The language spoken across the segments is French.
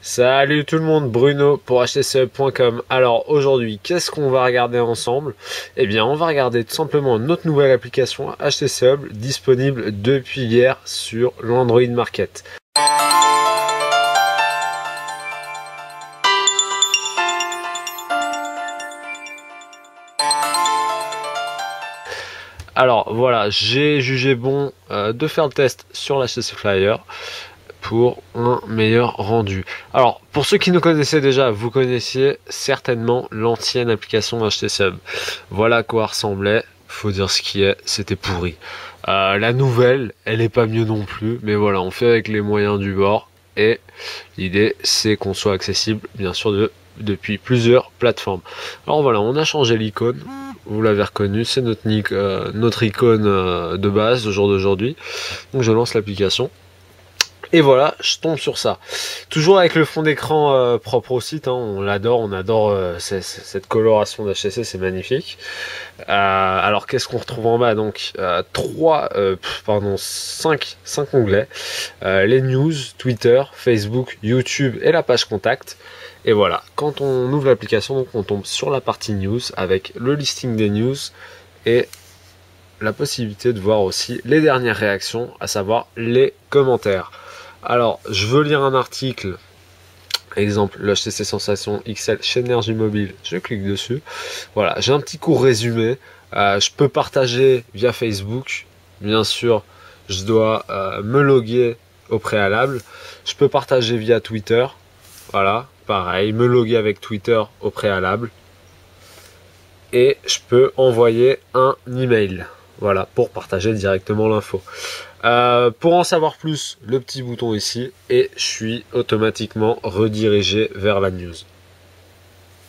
Salut tout le monde, Bruno pour htcub.com. Alors aujourd'hui, qu'est-ce qu'on va regarder ensemble? Eh bien, on va regarder tout simplement notre nouvelle application HTC disponible depuis hier sur l'Android Market. Alors voilà, j'ai jugé bon de faire le test sur l'HTC Flyer pour un meilleur rendu. Alors, pour ceux qui nous connaissaient déjà, vous connaissiez certainement l'ancienne application HTC Hub. Voilà à quoi ressemblait, faut dire ce qui est, c'était pourri. La nouvelle, elle est pas mieux non plus, mais voilà, on fait avec les moyens du bord, et l'idée c'est qu'on soit accessible, bien sûr, depuis plusieurs plateformes. Alors voilà, on a changé l'icône, vous l'avez reconnu, c'est notre icône de base au jour d'aujourd'hui. Donc je lance l'application. Et voilà, je tombe sur ça. Toujours avec le fond d'écran propre au site, hein, on adore cette coloration d'HTC, c'est magnifique. Alors qu'est-ce qu'on retrouve en bas? Donc 5 onglets. Les news, Twitter, Facebook, YouTube et la page contact. Et voilà, quand on ouvre l'application, donc on tombe sur la partie news avec le listing des news et la possibilité de voir aussi les dernières réactions, à savoir les commentaires. Alors, je veux lire un article, exemple, le HTC Sensation XL chez Énergie Mobile, je clique dessus. Voilà, j'ai un petit court résumé. Je peux partager via Facebook, bien sûr, je dois me loguer au préalable. Je peux partager via Twitter, voilà, pareil, me loguer avec Twitter au préalable. Et je peux envoyer un email, voilà, pour partager directement l'info. Pour en savoir plus, le petit bouton ici, et je suis automatiquement redirigé vers la news.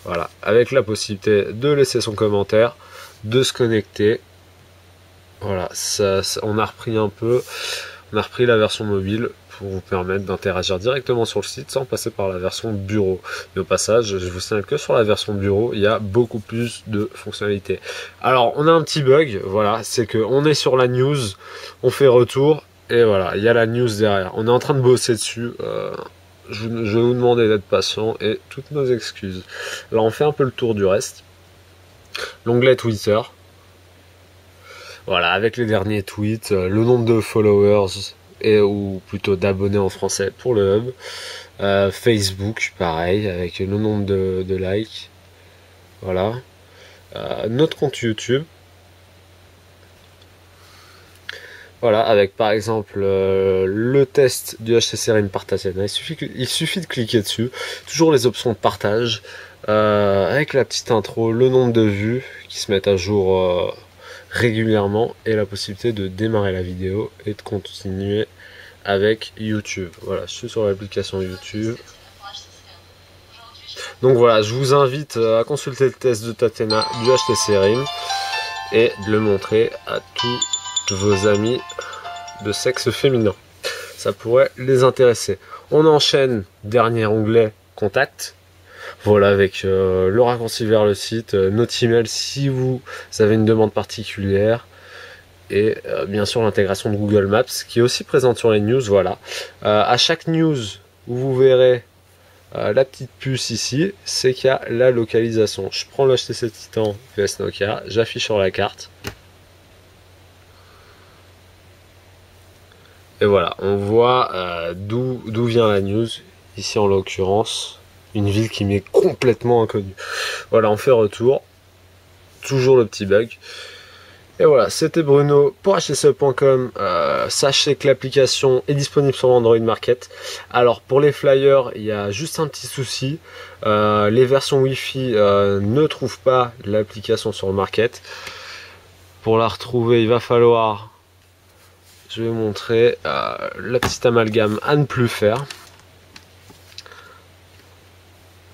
Voilà, avec la possibilité de laisser son commentaire, de se connecter. Voilà, on a repris la version mobile pour vous permettre d'interagir directement sur le site sans passer par la version bureau. Et au passage, je vous signale que sur la version bureau, il y a beaucoup plus de fonctionnalités. Alors, on a un petit bug, voilà, c'est que on est sur la news, on fait retour, et voilà, il y a la news derrière. On est en train de bosser dessus. Je vais vous demander d'être patient et toutes nos excuses. Alors, on fait un peu le tour du reste. L'onglet Twitter. Voilà, avec les derniers tweets, le nombre de followers, ou plutôt d'abonnés en français pour le hub. Facebook, pareil, avec le nombre de likes. Voilà. Notre compte YouTube. Voilà, avec par exemple le test du HTC Rim par Tatiana. Il suffit de cliquer dessus. Toujours les options de partage. Avec la petite intro, le nombre de vues qui se mettent à jour régulièrement et la possibilité de démarrer la vidéo et de continuer avec YouTube. Voilà, je suis sur l'application YouTube. Donc voilà, je vous invite à consulter le test de Tatiana du HTC Rim et de le montrer à tous vos amis de sexe féminin. Ça pourrait les intéresser. On enchaîne, dernier onglet, contact. Voilà, avec le raccourci vers le site, notre email si vous avez une demande particulière, et bien sûr l'intégration de Google Maps qui est aussi présente sur les news. Voilà, à chaque news où vous verrez la petite puce ici, c'est qu'il y a la localisation. Je prends le HTC Titan VS Nokia, j'affiche sur la carte. Et voilà, on voit d'où vient la news, ici en l'occurrence. Une ville qui m'est complètement inconnue. Voilà, on fait retour. Toujours le petit bug. Et voilà, c'était Bruno pour htcub.com. Sachez que l'application est disponible sur l'Android Market. Alors pour les flyers, il y a juste un petit souci. Les versions Wi-Fi ne trouvent pas l'application sur le market. Pour la retrouver, il va falloir... Je vais vous montrer la petite amalgame à ne plus faire.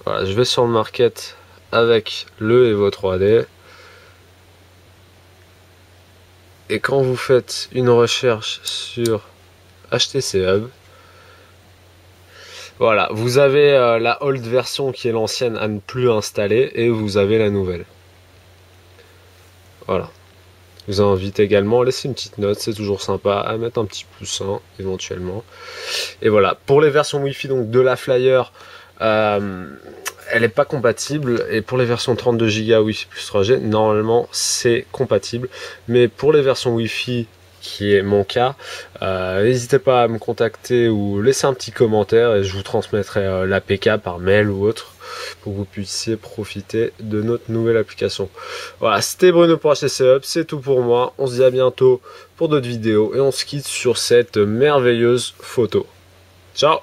Voilà, je vais sur le market avec le Evo 3D. Et quand vous faites une recherche sur HTC Hub, voilà, vous avez la old version qui est l'ancienne à ne plus installer et vous avez la nouvelle. Voilà. Je vous invite également à laisser une petite note, c'est toujours sympa, à mettre un petit pouce éventuellement. Et voilà, pour les versions Wi-Fi donc de la Flyer, elle n'est pas compatible, et pour les versions 32 Go Wi-Fi plus 3G, normalement c'est compatible, mais pour les versions Wi-Fi, qui est mon cas, n'hésitez pas à me contacter ou laisser un petit commentaire et je vous transmettrai l'APK par mail ou autre pour que vous puissiez profiter de notre nouvelle application. Voilà, c'était Bruno pour HTC Hub, c'est tout pour moi, on se dit à bientôt pour d'autres vidéos et on se quitte sur cette merveilleuse photo. Ciao!